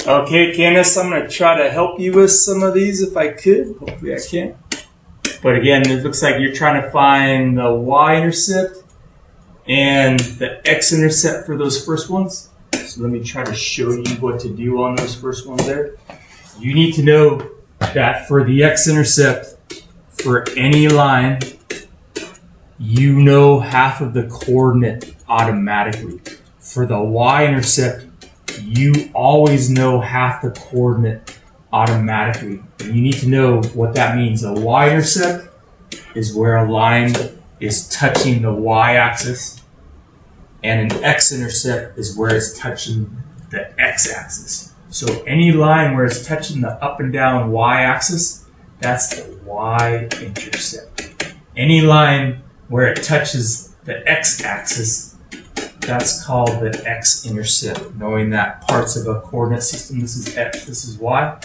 Okay, Candice, I'm going to try to help you with some of these if I could. Hopefully I can. But again, it looks like you're trying to find the y-intercept and the x-intercept for those first ones. So let me try to show you what to do on those first ones there. You need to know that for the x-intercept, for any line, you know half of the coordinate automatically. For the y-intercept, you always know half the coordinate automatically. And you need to know what that means. A y-intercept is where a line is touching the y-axis, and an x-intercept is where it's touching the x-axis. So any line where it's touching the up and down y-axis, that's the y-intercept. Any line where it touches the x-axis, that's called the x-intercept. Knowing that parts of a coordinate system, this is x, this is y.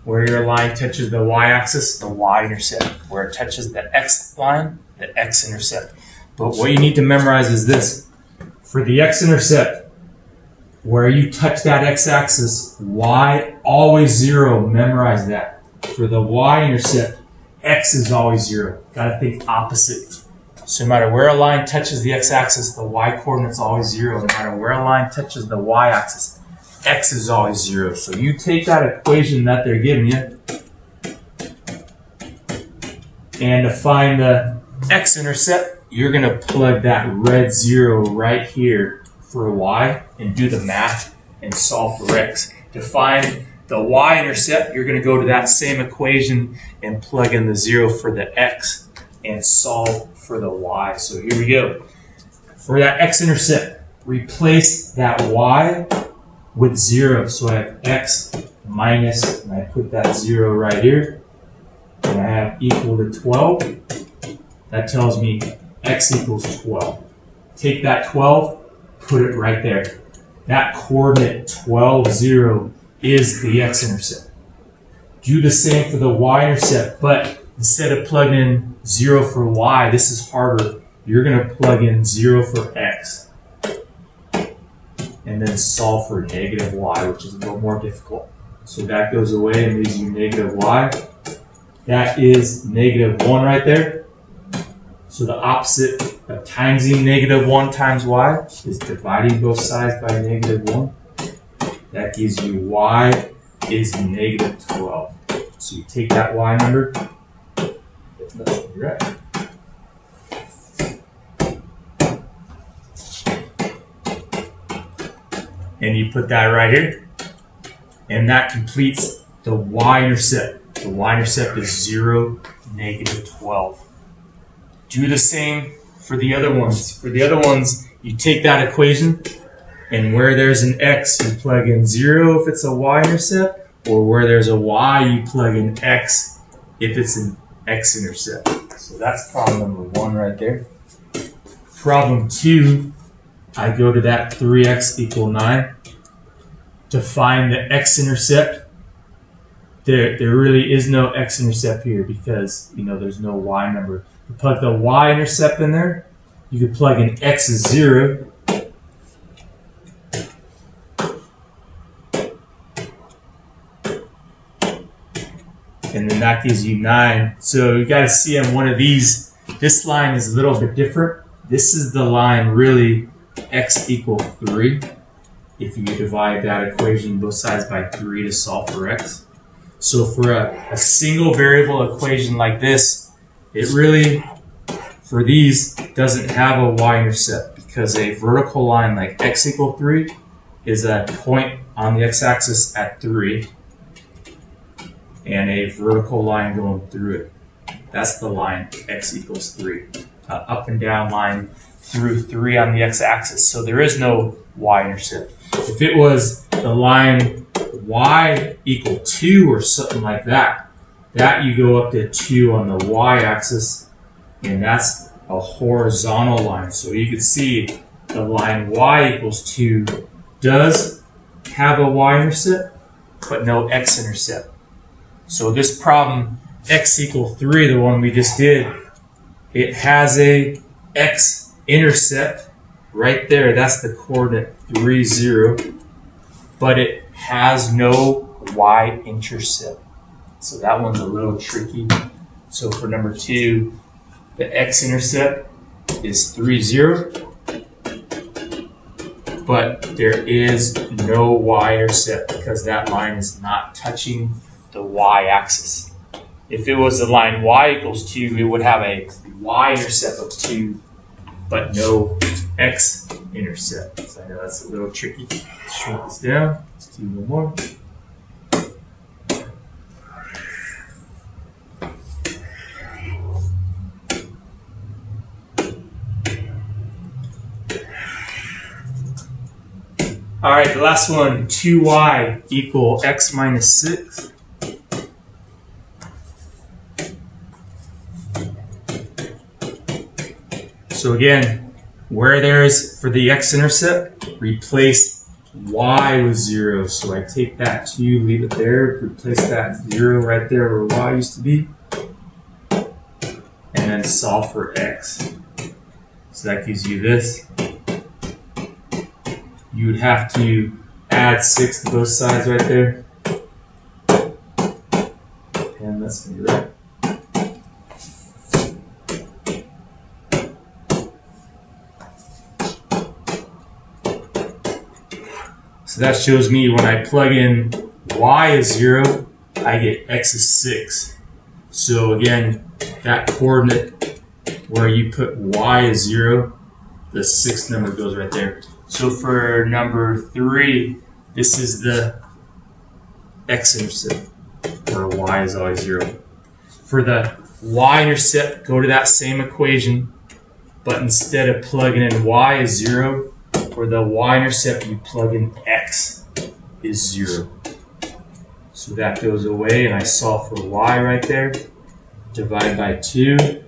Where your line touches the y-axis, the y-intercept. Where it touches the x line, the x-intercept. But what you need to memorize is this. For the x-intercept, where you touch that x-axis, y always 0. Memorize that. For the y-intercept, x is always 0. Gotta think opposite. So no matter where a line touches the x-axis, the y-coordinate's always 0. No matter where a line touches the y-axis, x is always 0. So you take that equation that they're giving you, and to find the x-intercept, you're going to plug that red 0 right here for y and do the math and solve for x. To find the y-intercept, you're going to go to that same equation and plug in the 0 for the x and solve for the y. So here we go. For that x-intercept, replace that y with 0. So I have x minus, and I put that 0 right here, and I have equal to 12. That tells me x equals 12. Take that 12, put it right there. That coordinate 12, 0 is the x-intercept. Do the same for the y-intercept, but instead of plugging in 0 for y, this is harder. You're going to plug in 0 for x and then solve for negative y, which is a little more difficult. So that goes away and leaves you negative y. That is negative 1 right there. So the opposite of timesing negative 1 times y is dividing both sides by negative 1. That gives you y is negative 12. So you take that y number, that's where you're at. And you put that right here. And that completes the y-intercept. The y-intercept is 0, negative 12. Do the same for the other ones. For the other ones, you take that equation, and where there's an x, you plug in 0 if it's a y-intercept, or where there's a y, you plug in x if it's an x-intercept. So that's problem number 1 right there. Problem 2, I go to that 3x equal 9. To find the x-intercept, there really is no x-intercept here because, there's no y number. You plug the y-intercept in there, you could plug in x is 0. And then that gives you 9. So you got to see on one of these, this line is a little bit different. This is the line really x equal 3. If you divide that equation both sides by 3 to solve for x. So for a single variable equation like this, it really, for these, doesn't have a y-intercept because a vertical line like x equal 3 is a point on the x-axis at 3 and a vertical line going through it. That's the line x equals 3. Up and down line through 3 on the x-axis. So there is no y-intercept. If it was the line y equal 2 or something like that, you go up to 2 on the y-axis, and that's a horizontal line. So you can see the line y equals 2 does have a y-intercept, but no x-intercept. So this problem, x equal 3, the one we just did, it has a x-intercept right there. That's the coordinate 3, 0. But it has no y-intercept. So that one's a little tricky. So for number 2, the x-intercept is 3, 0. But there is no y-intercept because that line is not touching the y-axis. If it was the line y equals 2, it would have a y-intercept of 2, but no x-intercept. So I know that's a little tricky. Let's shrink this down. Let's do one more. All right, the last one, 2y equal x minus 6. So again, where there's, for the x-intercept, replace y with 0. So I take that 2, leave it there, replace that 0 right there where y used to be, and then solve for x. So that gives you this. You would have to add 6 to both sides right there. And that's going to be right. So that shows me when I plug in y is 0, I get x is 6. So again, that coordinate where you put y is 0, the 6th number goes right there. So for number 3, this is the x-intercept, where y is always 0. For the y-intercept, go to that same equation, but instead of plugging in y is 0, for the y-intercept, you plug in x is 0. So that goes away, and I solve for y right there. Divide by 2.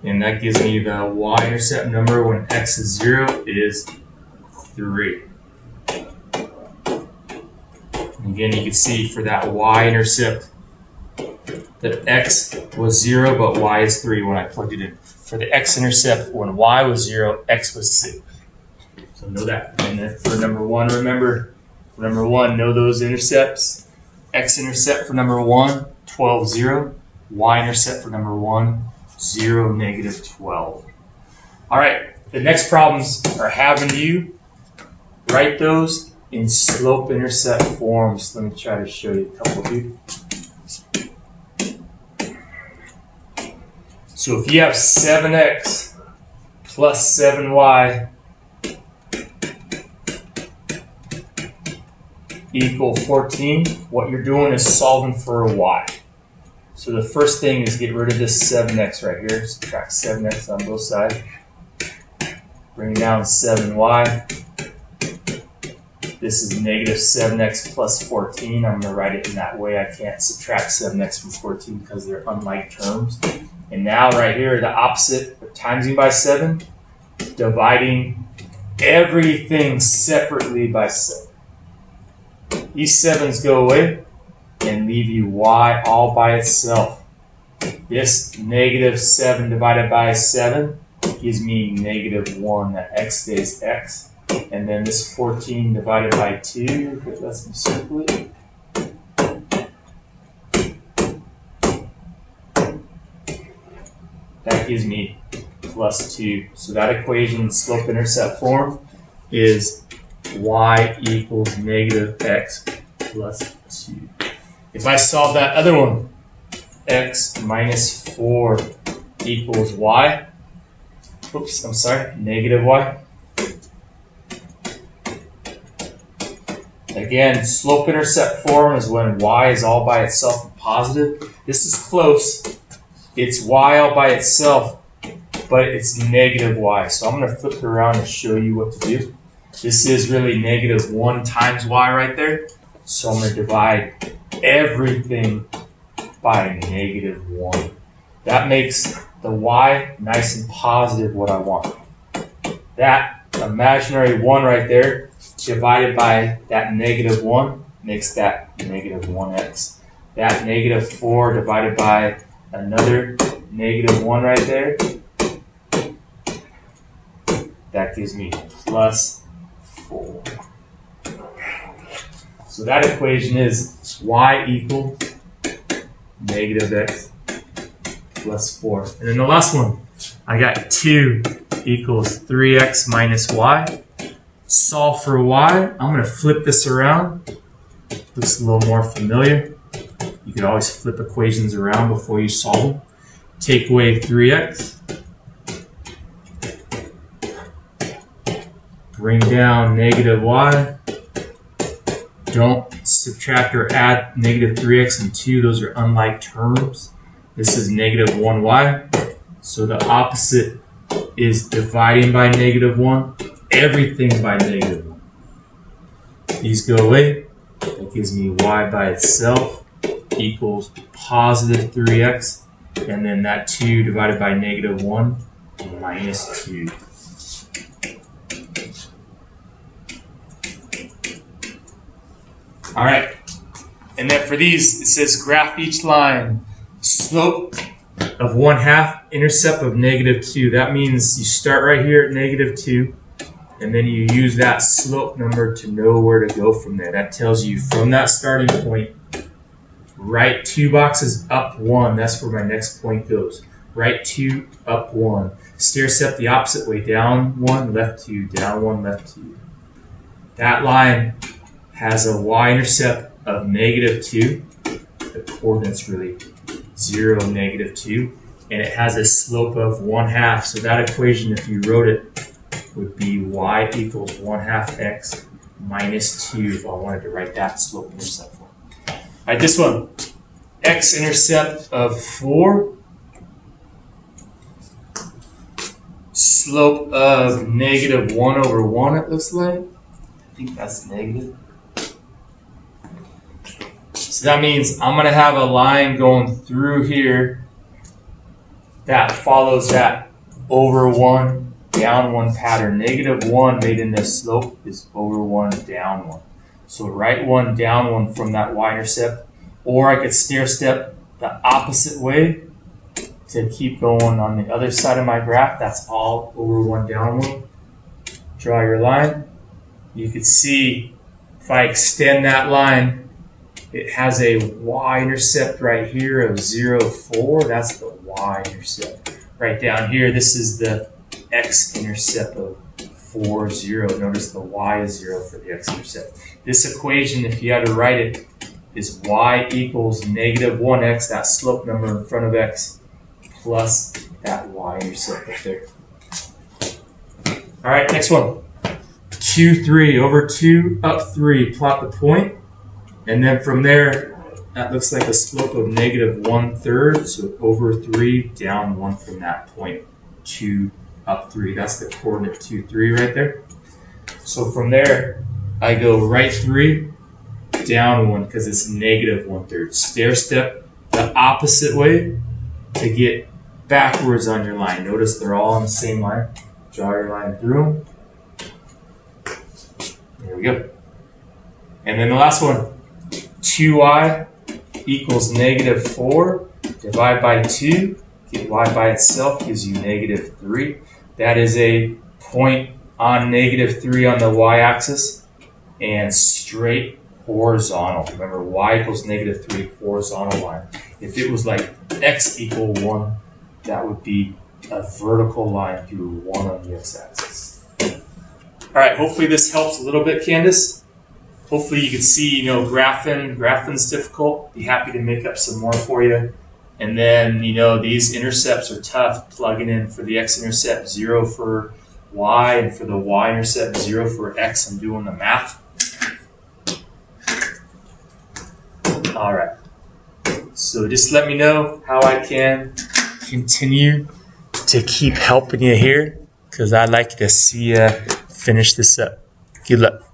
And that gives me the y-intercept number when x is 0 is 3. And again, you can see for that y-intercept that x was 0, but y is 3 when I plugged it in. For the x-intercept, when y was 0, x was 6. So know that. And then for number 1, remember, for number 1, know those intercepts. X-intercept for number 1, 12, 0. Y-intercept for number 1, 0, negative 12. All right, the next problems are having you write those in slope-intercept forms. Let me try to show you a couple here. So if you have 7x plus 7y equal 14, what you're doing is solving for a y. So the first thing is get rid of this 7x right here. Subtract 7x on both sides. Bring down 7y. This is negative 7x plus 14. I'm going to write it in that way. I can't subtract 7x from 14 because they're unlike terms. And now right here, the opposite of timesing by 7, dividing everything separately by 7. These 7's go away and leave you y all by itself. This negative 7 divided by 7 gives me negative 1. That x stays x. And then this 14 divided by 2, if it lets me circle it. That gives me plus 2. So that equation, slope-intercept form, is y equals negative x plus 2. If I solve that other one, x minus 4 equals y. Oops, I'm sorry, negative y. Again, slope-intercept form is when y is all by itself and positive. This is close. It's y all by itself, but it's negative y. So I'm going to flip it around and show you what to do. This is really negative 1 times y right there. So I'm going to divide everything by negative 1. That makes the y nice and positive, what I want. That imaginary 1 right there divided by that negative 1 makes that negative 1x. That negative 4 divided by another negative 1 right there. That gives me plus 4. So that equation is y equals negative x plus 4. And then the last one, I got 2 equals 3x minus y. Solve for y. I'm going to flip this around. Looks a little more familiar. You can always flip equations around before you solve them. Take away 3x. Bring down negative y. Don't subtract or add negative 3x and 2. Those are unlike terms. This is negative 1y. So the opposite is dividing by negative 1. Everything by negative 1. These go away. That gives me y by itself equals positive 3x. And then that 2 divided by negative 1 minus 2. All right, and then for these, it says graph each line, slope of 1/2, intercept of negative 2. That means you start right here at negative 2, and then you use that slope number to know where to go from there. That tells you from that starting point, right 2 boxes up 1. That's where my next point goes. Right 2, up 1. Stair step the opposite way, down 1, left 2, down 1, left 2. That line has a y-intercept of negative 2. The coordinates really 0, negative 2. And it has a slope of 1/2. So that equation, if you wrote it, would be y equals 1/2 x minus 2 if I wanted to write that slope-intercept form. All right, this one, x-intercept of 4. Slope of negative 1/1, it looks like. I think that's negative. So that means I'm going to have a line going through here that follows that over 1, down 1 pattern. Negative 1 made in this slope is over 1, down 1. So right 1, down 1 from that y-intercept. Or I could stair step the opposite way to keep going on the other side of my graph. That's all over 1, down 1. Draw your line. You can see if I extend that line, it has a y-intercept right here of 0, 4. That's the y-intercept. Right down here, this is the x-intercept of 4, 0. Notice the y is 0 for the x-intercept. This equation, if you had to write it, is y equals negative 1x, that slope number in front of x, plus that y-intercept up there. All right, next one. Q3 over 2, up 3. Plot the point. And then from there, that looks like a slope of negative 1/3. So over 3, down 1 from that point. 2, up 3. That's the coordinate 2, 3 right there. So from there, I go right 3, down 1 because it's negative 1/3. Stair step the opposite way to get backwards on your line. Notice they're all on the same line. Draw your line through them. There we go. And then the last one. 2y equals negative 4. Divide by 2. Get y by itself gives you negative 3. That is a point on negative 3 on the y-axis and straight horizontal. Remember, y equals negative 3, horizontal line. If it was like x equal 1, that would be a vertical line through 1 on the x-axis. All right, hopefully this helps a little bit, Candace. Hopefully you can see, graphin's difficult. Be happy to make up some more for you. And then, these intercepts are tough. Plugging in for the x-intercept, 0 for y, and for the y-intercept, 0 for x. I'm doing the math. All right. So just let me know how I can continue to keep helping you here, because I'd like to see you finish this up. Good luck.